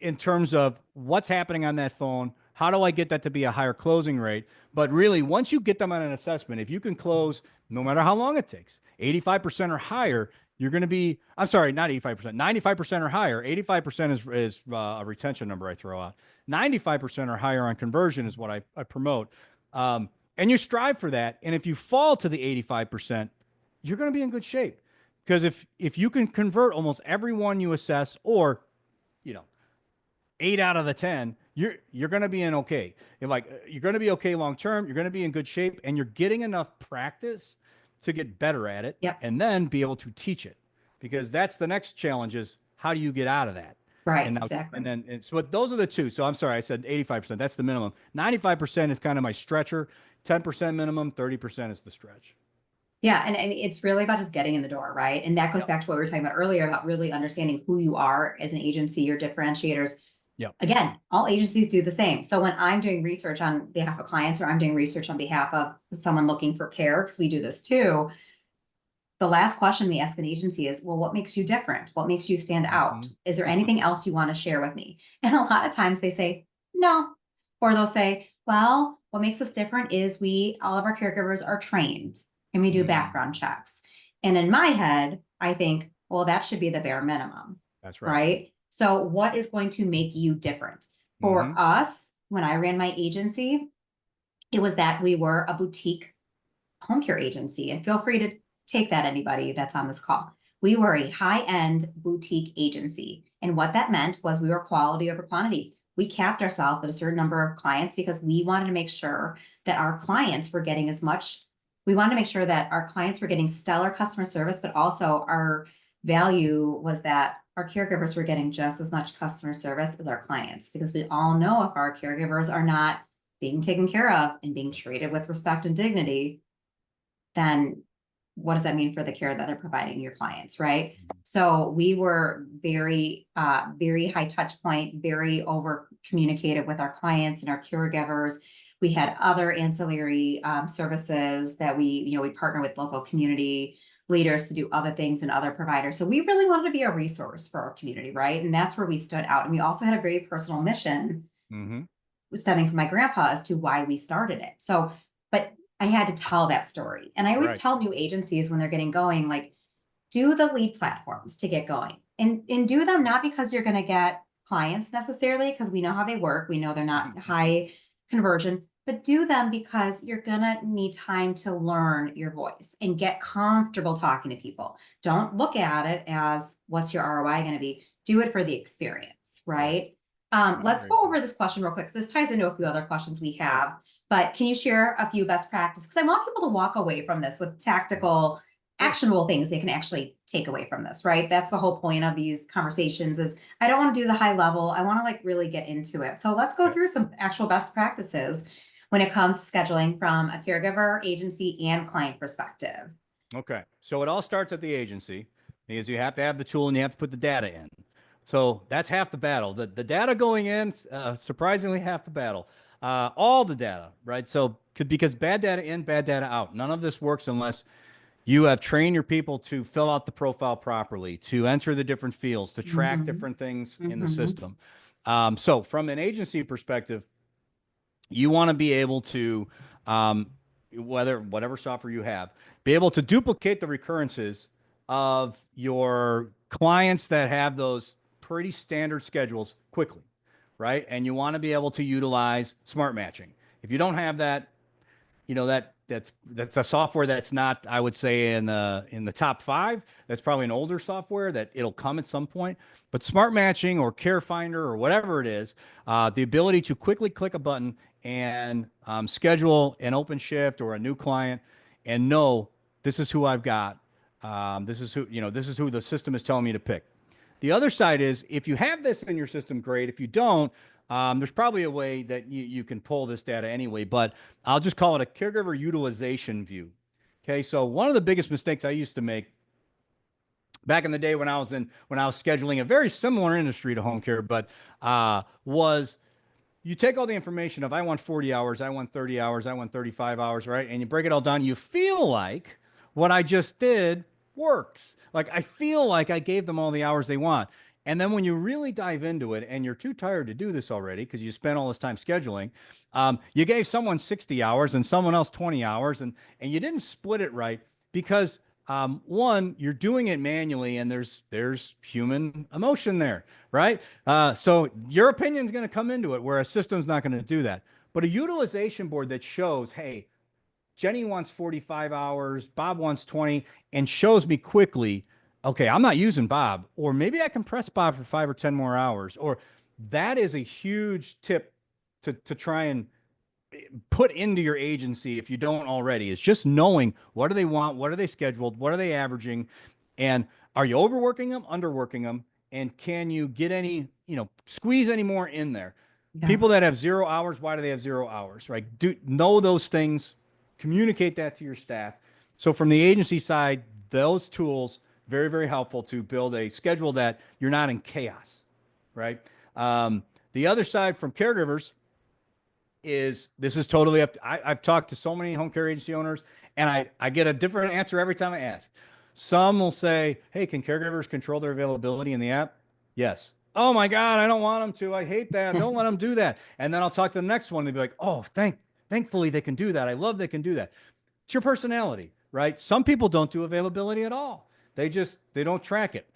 S2: in terms of what's happening on that phone. How do I get that to be a higher closing rate? But really, once you get them on an assessment, if you can close, no matter how long it takes, 85% or higher, you're going to be, I'm sorry, not 85%, 95% or higher. 85% is a retention number I throw out. 95% or higher on conversion is what I promote. And you strive for that. And if you fall to the 85%, you're going to be in good shape. Because if you can convert almost everyone you assess, or, 8 out of the 10, you're going to be in okay. You're going to be okay long term. You're going to be in good shape, and you're getting enough practice to get better at it,
S1: Yep.
S2: and then be able to teach it. Because that's the next challenge: is how do you get out of that?
S1: Right,
S2: And now,
S1: exactly.
S2: so those are the two. So I'm sorry, I said 85%. That's the minimum. 95% is kind of my stretcher. 10% minimum. 30% is the stretch.
S1: Yeah, and it's really about just getting in the door, right? And that goes back to what we were talking about earlier about really understanding who you are as an agency, your differentiators.
S2: Yep.
S1: Again, all agencies do the same. So when I'm doing research on behalf of clients, or I'm doing research on behalf of someone looking for care, because we do this too, the last question we ask an agency is, well, what makes you different? What makes you stand out? Is there anything else you want to share with me? And a lot of times they say, no. Or they'll say, well, what makes us different is all of our caregivers are trained and we do background checks. And in my head, I think, well, that should be the bare minimum.
S2: That's right.
S1: Right? So what is going to make you different? For us, when I ran my agency, it was that we were a boutique home care agency. And feel free to take that, anybody that's on this call. We were a high-end boutique agency. And what that meant was we were quality over quantity. We capped ourselves at a certain number of clients because we wanted to make sure that our clients were getting we wanted to make sure that our clients were getting stellar customer service, but also our value was that our caregivers were getting just as much customer service as our clients, because we all know if our caregivers are not being taken care of and being treated with respect and dignity, then what does that mean for the care that they're providing your clients, right? So we were very, very high touch point, very over communicative with our clients and our caregivers. We had other ancillary services that we partner with local community leaders to do other things and other providers. So we really wanted to be a resource for our community, right? And that's where we stood out. And we also had a very personal mission stemming from my grandpa as to why we started it. So, but I had to tell that story. And I always tell new agencies when they're getting going, like, do the lead platforms to get going, and do them not because you're going to get clients necessarily, because we know how they work. We know they're not high conversion, but do them because you're going to need time to learn your voice and get comfortable talking to people. Don't look at it as what's your ROI going to be. Do it for the experience, right? Let's go over this question real quick, because this ties into a few other questions we have. But can you share a few best practices? Because I want people to walk away from this with tactical, actionable things they can actually take away from this, right? That's the whole point of these conversations. Is I don't want to do the high level. I want to really get into it. So let's go through some actual best practices when it comes to scheduling from a caregiver, agency, and client perspective.
S2: Okay. So it all starts at the agency, because you have to have the tool and you have to put the data in. So that's half the battle. The data going in, surprisingly half the battle. All the data, right? So because bad data in, bad data out. None of this works unless you have trained your people to fill out the profile properly, to enter the different fields, to track different things in the system. So from an agency perspective, you want to be able to, whatever software you have, be able to duplicate the recurrences of your clients that have those pretty standard schedules quickly. right? And you want to be able to utilize smart matching. If you don't have that, that's a software that's not, I would say, in the top five. That's probably an older software that it'll come at some point. But smart matching or care finder or whatever it is, the ability to quickly click a button and schedule an open shift or a new client and know this is who I've got. This is who the system is telling me to pick. The other side is if you have this in your system, great. If you don't, there's probably a way that you can pull this data anyway, but I'll just call it a caregiver utilization view. Okay, so one of the biggest mistakes I used to make back in the day when I was scheduling a very similar industry to home care, but was you take all the information of I want 40 hours, I want 30 hours, I want 35 hours, right? And you break it all down. You feel like what I just did works. Like I feel like I gave them all the hours they want. And then when you really dive into it and you're too tired to do this already because you spent all this time scheduling, you gave someone 60 hours and someone else 20 hours and you didn't split it right because one, you're doing it manually and there's human emotion there, right? So your opinion is going to come into it where a system's not going to do that. But a utilization board that shows, hey, Jenny wants 45 hours, Bob wants 20, and shows me quickly, okay, I'm not using Bob, or maybe I can press Bob for 5 or 10 more hours, or that is a huge tip to try and put into your agency if you don't already, is just knowing what do they want, what are they scheduled, what are they averaging, and are you overworking them, underworking them, and can you get any, squeeze any more in there? Yeah. People that have 0 hours, why do they have 0 hours, right? Know those things, communicate that to your staff. So from the agency side, those tools, very, very helpful to build a schedule that you're not in chaos, right? The other side from caregivers is this is totally up to, I've talked to so many home care agency owners and I get a different answer every time I ask. Some will say, hey, can caregivers control their availability in the app? Yes. Oh my God, I don't want them to. I hate that. Don't let them do that. And then I'll talk to the next one. They'll be like, oh, thankfully they can do that. I love they can do that. It's your personality, right? Some people don't do availability at all. They don't track it.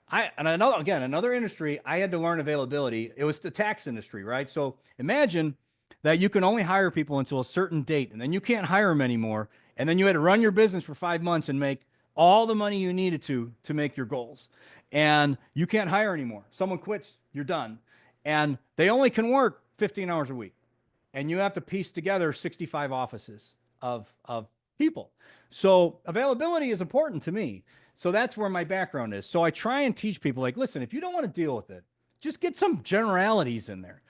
S2: Another industry, I had to learn availability. It was the tax industry, right? So imagine that you can only hire people until a certain date, and then you can't hire them anymore. And then you had to run your business for 5 months and make all the money you needed to make your goals. And you can't hire anymore. Someone quits, you're done. And they only can work 15 hours a week. And you have to piece together 65 offices of people. So availability is important to me. So that's where my background is. So I try and teach people like, listen, if you don't want to deal with it, just get some generalities in there.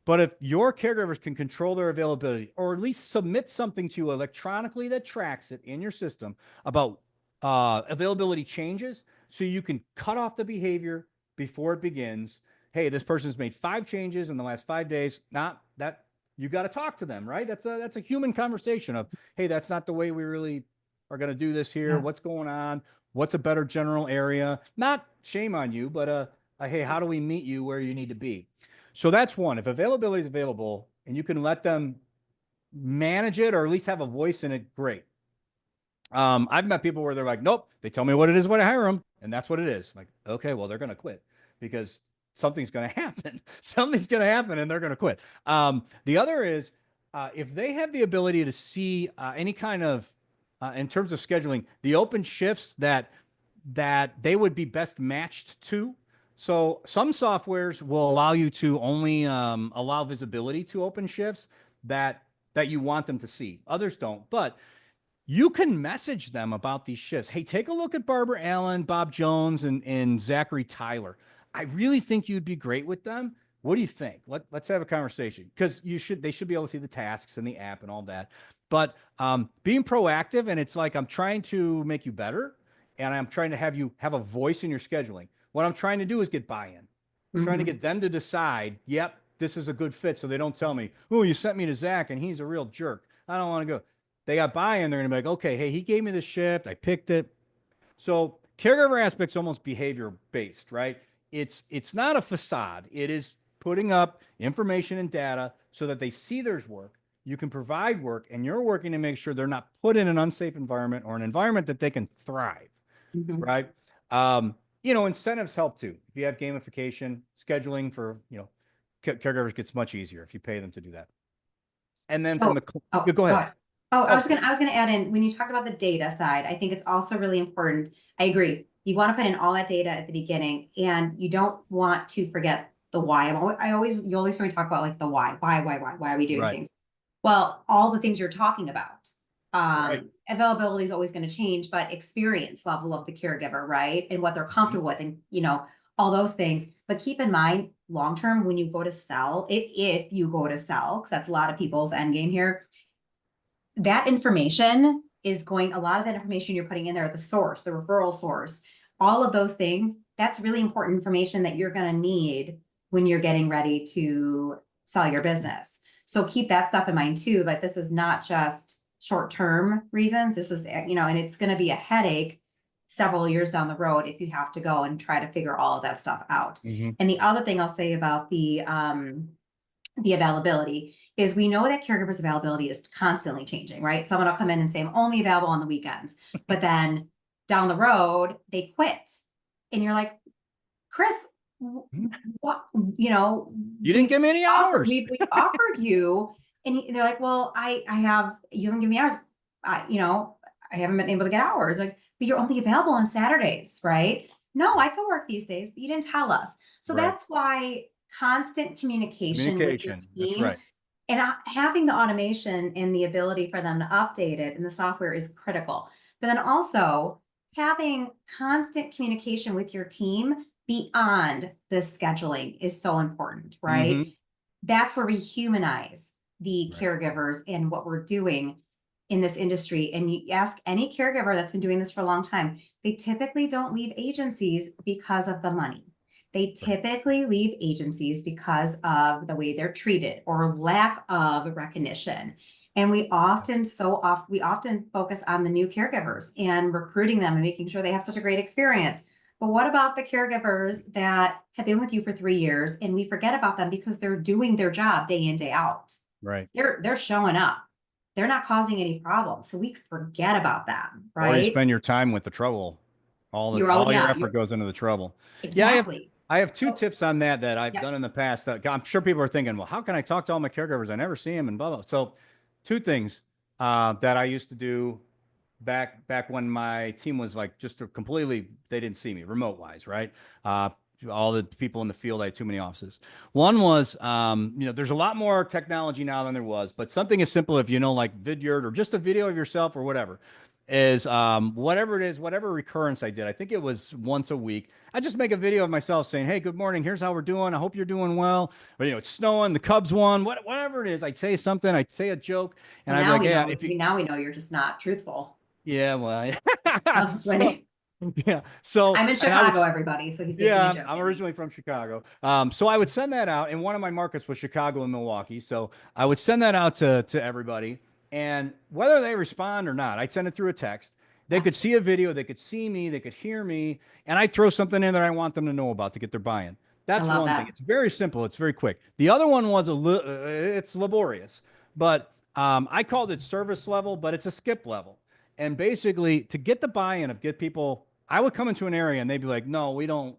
S2: But if your caregivers can control their availability or at least submit something to you electronically that tracks it in your system about availability changes, so you can cut off the behavior before it begins. Hey, this person's made 5 changes in the last 5 days. Not that you got to talk to them, right? That's a human conversation of, hey, that's not the way we really are going to do this here. Yeah. What's going on? What's a better general area? Not shame on you, but hey, how do we meet you where you need to be? So that's one. If availability is available and you can let them manage it or at least have a voice in it, great. I've met people where they're like, nope, they tell me what it is when I hire them, and that's what it is. I'm like, okay, well, they're going to quit because something's going to happen. Something's going to happen and they're going to quit. The other is if they have the ability to see any kind of, in terms of scheduling, the open shifts that they would be best matched to. So some softwares will allow you to only allow visibility to open shifts that you want them to see. Others don't, but you can message them about these shifts. Hey, take a look at Barbara Allen, Bob Jones, and Zachary Tyler. I really think you'd be great with them. What do you think? Let's have a conversation because they should be able to see the tasks in the app and all that. But being proactive, and it's like I'm trying to make you better, and I'm trying to have you have a voice in your scheduling. What I'm trying to do is get buy-in. I'm trying to get them to decide, yep, this is a good fit, so they don't tell me, oh, you sent me to Zach, and he's a real jerk. I don't want to go. They got buy-in. They're going to be like, okay, hey, he gave me the shift. I picked it. So caregiver aspect's almost behavior-based, right? It's not a facade. It is putting up information and data so that they see there's work. You can provide work, and you're working to make sure they're not put in an unsafe environment or an environment that they can thrive, right? incentives help too. If you have gamification, scheduling for, caregivers gets much easier if you pay them to do that. And then from
S1: So,
S2: the,
S1: oh,
S2: yeah, go
S1: go
S2: ahead.
S1: ahead. Oh,
S2: Oh,
S1: I was gonna add in, when you talked about the data side, I think it's also really important. I agree. You want to put in all that data at the beginning, and you don't want to forget the why. You always hear me talk about like the why are we doing
S2: right,
S1: things? Well, all the things you're talking about.
S2: right.
S1: Availability is always going to change, but experience level of the caregiver, right? And what they're
S2: Mhm.
S1: comfortable with, and all those things. But keep in mind, long term, when you go to sell, if you go to sell, because that's a lot of people's end game here, that information is going, a lot of that information you're putting in there, the source, the referral source, all of those things, that's really important information that you're going to need when you're getting ready to sell your business. So keep that stuff in mind too. Like, this is not just short-term reasons. This is, and it's going to be a headache several years down the road if you have to go and try to figure all of that stuff out.
S2: Mhm.
S1: And the other thing I'll say about the availability is, we know that caregivers availability is constantly changing, right? Someone will come in and say, I'm only available on the weekends, but then down the road they quit. And you're like, Chris, what,
S2: You didn't give me any hours.
S1: we've offered you, and they're like, well, you haven't given me hours. I haven't been able to get hours. Like, but you're only available on Saturdays, right? No, I can work these days, but you didn't tell us. So
S2: Right.
S1: that's why constant communication with your
S2: Communication. That's
S1: team,
S2: right.
S1: and having the automation and the ability for them to update it and the software is critical. But then also having constant communication with your team beyond the scheduling is so important, right?
S2: Hmm.
S1: That's where we humanize the
S2: Right.
S1: caregivers and what we're doing in this industry. And you ask any caregiver that's been doing this for a long time, they typically don't leave agencies because of the money. They
S2: Right.
S1: typically leave agencies because of the way they're treated or lack of recognition. And we often focus on the new caregivers and recruiting them and making sure they have such a great experience. But what about the caregivers that have been with you for 3 years, and we forget about them because they're doing their job day in, day out?
S2: Right.
S1: They're showing up. They're not causing any problems. So we could forget about them,
S2: Or you
S1: right?
S2: spend your time with the trouble. All your
S1: Yeah,
S2: effort goes into the trouble. Yeah,
S1: exactly.
S2: I have two
S1: So,
S2: tips on that I've
S1: yeah.
S2: done in the past. I'm sure people are thinking, well, how can I talk to all my caregivers? I never see them and blah blah. So, two things that I used to do back when my team was like just completely, they didn't see me remote wise, right? Uh, all the people in the field, I had too many offices. One was, there's a lot more technology now than there was, but something as simple, if like Vidyard or just a video of yourself or whatever, is whatever it is, whatever recurrence I did. I think it was once a week. I just make a video of myself saying, "Hey, good morning. Here's how we're doing. I hope you're doing well." Or it's snowing, the Cubs won, whatever it is. I'd say something. I'd say a joke, and
S1: Well,
S2: I'd be
S1: now
S2: like,
S1: we
S2: "Yeah,
S1: know.
S2: if you."
S1: Now we know you're just not truthful.
S2: Yeah, well,
S1: That's
S2: so
S1: funny.
S2: yeah, so
S1: I'm in
S2: and I would,
S1: Chicago, everybody. So he's making a
S2: yeah,
S1: joke
S2: I'm
S1: at me.
S2: originally from Chicago. So I would send that out, and one of my markets was Chicago and Milwaukee. So I would send that out to everybody, and whether they respond or not, I'd send it through a text. They
S1: Yeah,
S2: could see a video, they could see me, they could hear me, and I'd throw something in that I want them to know about to get their buy-in.
S1: I
S2: That's
S1: love
S2: one thing.
S1: that.
S2: It's very simple. It's very quick. The other one was it's laborious, but I called it service level, but it's a skip level. And basically, to get the buy-in of get people, I would come into an area and they'd be like, "No, we don't.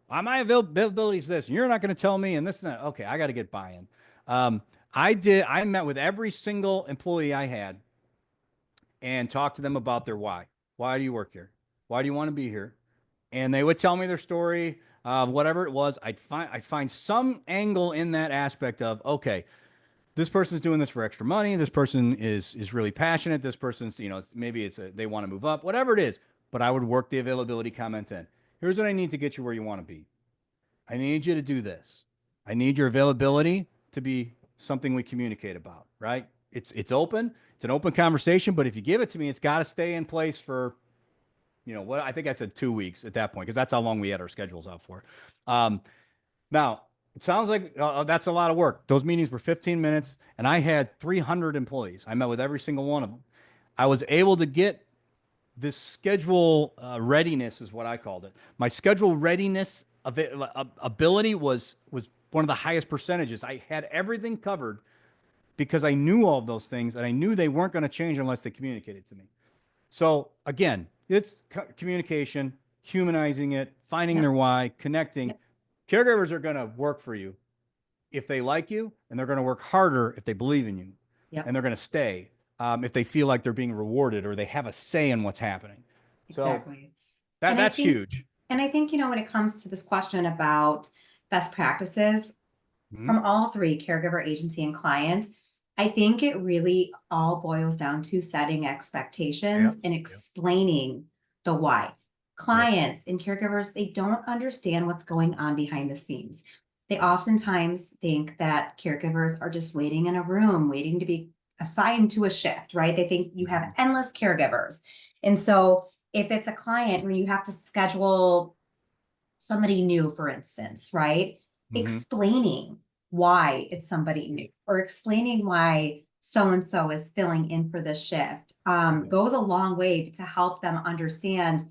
S2: My availability is this, and you're not going to tell me, and this and that." Okay, I got to get buy-in. Um, I did. I met with every single employee I had and talked to them about their why. Why do you work here? Why do you want to be here? And they would tell me their story, whatever it was. I'd find some angle in that aspect of, okay, this person's doing this for extra money. This person is really passionate. This person's, maybe they want to move up, whatever it is. But I would work the availability comment in. Here's what I need to get you where you want to be. I need you to do this. I need your availability to be something we communicate about, right? It's open. It's an open conversation, but if you give it to me, it's got to stay in place for, what I think I said 2 weeks at that point, because that's how long we had our schedules out for. Um, Now, it sounds like that's a lot of work. Those meetings were 15 minutes, and I had 300 employees. I met with every single one of them. I was able to get this schedule readiness, is what I called it. My schedule readiness ability was one of the highest percentages. I had everything covered because I knew all of those things, and I knew they weren't going to change unless they communicated to me. So again, it's communication. humanizing it, finding
S1: Yep.
S2: their why, connecting.
S1: Yep.
S2: Caregivers are going to work for you if they like you, and they're going to work harder if they believe in you,
S1: Yep.
S2: and they're going to stay if they feel like they're being rewarded or they have a say in what's happening. So
S1: Exactly.
S2: that
S1: And I
S2: that's
S1: think,
S2: huge.
S1: and I think, when it comes to this question about best practices
S2: Mhm.
S1: from all three, caregiver, agency, and client, I think it really all boils down to setting
S2: Yep.
S1: expectations and
S2: Yep.
S1: explaining the why.
S2: Yep.
S1: Clients and caregivers, they don't understand what's going on behind the scenes. They
S2: Right.
S1: oftentimes think that caregivers are just waiting in a room, waiting to be assigned to a shift, right? They think you have
S2: Mhm.
S1: endless caregivers. And so if it's a client when you have to schedule somebody new, for instance, right?
S2: Mhm.
S1: Explaining why it's somebody new or explaining why so and so is filling in for this shift
S2: Yeah.
S1: goes a long way to help them understand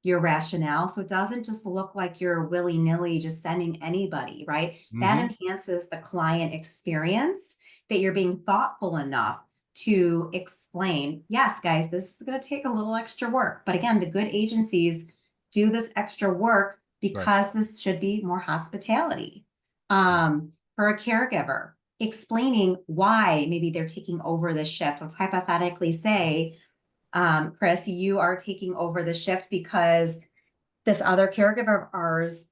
S1: your rationale. So it doesn't just look like you're willy-nilly just sending anybody, right? That
S2: Mhm.
S1: enhances the client experience that you're being thoughtful enough to explain, yes, guys, this is going to take a little extra work. But again, the good agencies do this extra work
S2: Right.
S1: because this should be more hospitality.
S2: Yeah.
S1: For a caregiver, explaining why maybe they're taking over the shift. Let's hypothetically say, Chris, you are taking over the shift because this other caregiver of ours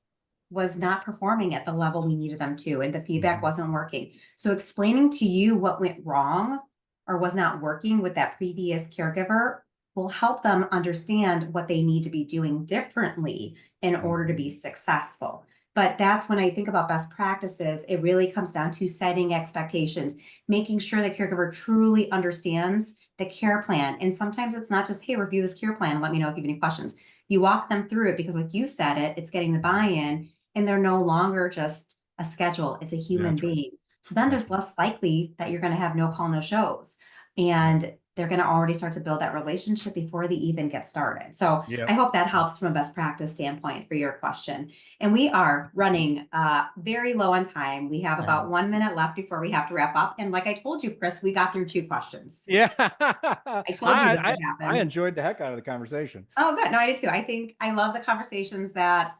S1: was not performing at the level we needed them to, and the feedback
S2: Mhm.
S1: wasn't working. So explaining to you what went wrong or was not working with that previous caregiver will help them understand what they need to be doing differently in order to
S2: Mhm.
S1: be successful. But that's when I think about best practices, it really comes down to setting expectations, making sure the caregiver truly understands the care plan. And sometimes it's not just, hey, review this care plan and let me know if you have any questions. You walk them through it because, like you said, it's getting the buy-in, and they're no longer just a schedule, it's a human
S2: That's right.
S1: being. So then
S2: That's
S1: there's
S2: right.
S1: less likely that you're going to have no call, no shows.
S2: Yep.
S1: And they're going to already start to build that relationship before they even get started. So
S2: Yep.
S1: I hope that helps from a best practice standpoint for your question. And we are running very low on time. We have about 1 minute left before we have to wrap up. And like I told you, Chris, we got through 2 questions.
S2: Yeah.
S1: I told you this would
S2: I
S1: happen.
S2: enjoyed the heck out of the conversation.
S1: Oh, good. No, I did too. I think I love the conversations that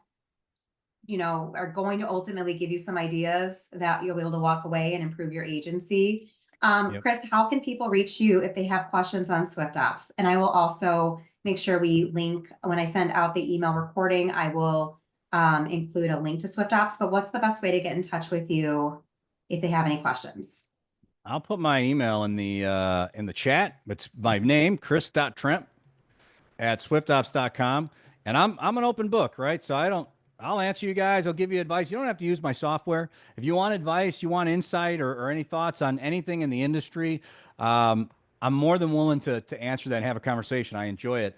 S1: are going to ultimately give you some ideas that you'll be able to walk away and improve your agency.
S2: Yep.
S1: Chris, how can people reach you if they have questions on SwyftOps? And I will also make sure we link when I send out the email recording, I will include a link to SwyftOps. But what's the best way to get in touch with you if they have any questions?
S2: I'll put my email in the chat. It's my name, chris.tremp at swiftops.com. And I'm an open book, right? So I'll answer you guys. I'll give you advice. You don't have to use my software. If you want advice, you want insight or any thoughts on anything in the industry, I'm more than willing to answer that and have a conversation. I enjoy it.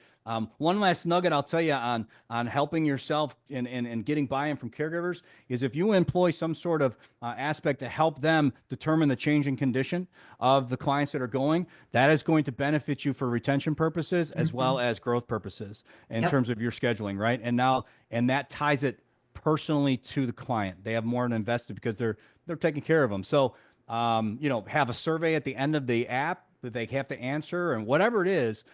S2: One last nugget I'll tell you on helping yourself and getting buy-in from caregivers is if you employ some sort of aspect to help them determine the changing condition of the clients that are going, that is going to benefit you for retention purposes as well
S1: Mhm.
S2: as growth purposes in
S1: Yep.
S2: terms of your scheduling, right? And that ties it personally to the client. They have more invested because they're taking care of them. So have a survey at the end of the app that they have to answer and whatever it is.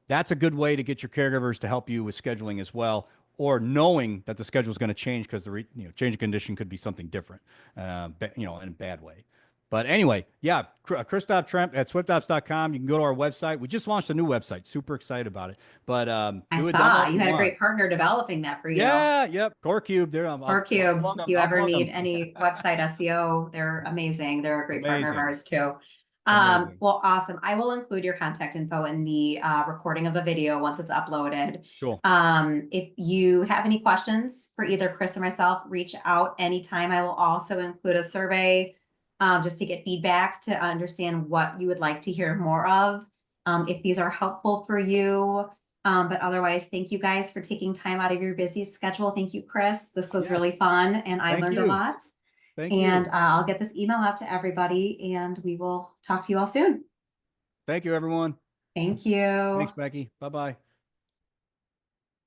S2: That's a good way to get your caregivers to help you with scheduling as well, or knowing that the schedule is going to change because change of condition could be something different, in a bad way. But anyway, yeah, Christoph Tremp at swiftops.com. You can go to our website. We just launched a new website. Super excited about it. But
S1: I
S2: do a demo
S1: saw
S2: if
S1: you
S2: you
S1: had a
S2: want.
S1: great partner developing that for you.
S2: Yeah, yep. Core Cube. There,
S1: Or
S2: I'll
S1: Cubed,
S2: plug
S1: if
S2: them.
S1: you
S2: I'll
S1: ever
S2: plug
S1: need
S2: them.
S1: any website SEO, they're amazing. They're a great partner of
S2: Amazing,
S1: ours too.
S2: amazing.
S1: Well, awesome. I will include your contact info in the recording of the video once it's uploaded.
S2: Cool.
S1: If you have any questions for either Chris or myself, reach out anytime. I will also include a survey just to get feedback to understand what you would like to hear more of. If these are helpful for you. But otherwise, thank you guys for taking time out of your busy schedule. Thank you, Chris. This was
S2: Yes.
S1: really fun and I
S2: Thank
S1: learned a
S2: you.
S1: lot.
S2: Thank
S1: And
S2: you.
S1: I'll get this email out to everybody and we will talk to you all soon.
S2: Thank you, everyone.
S1: Thank
S2: Thanks,
S1: you.
S2: Becky. Bye bye.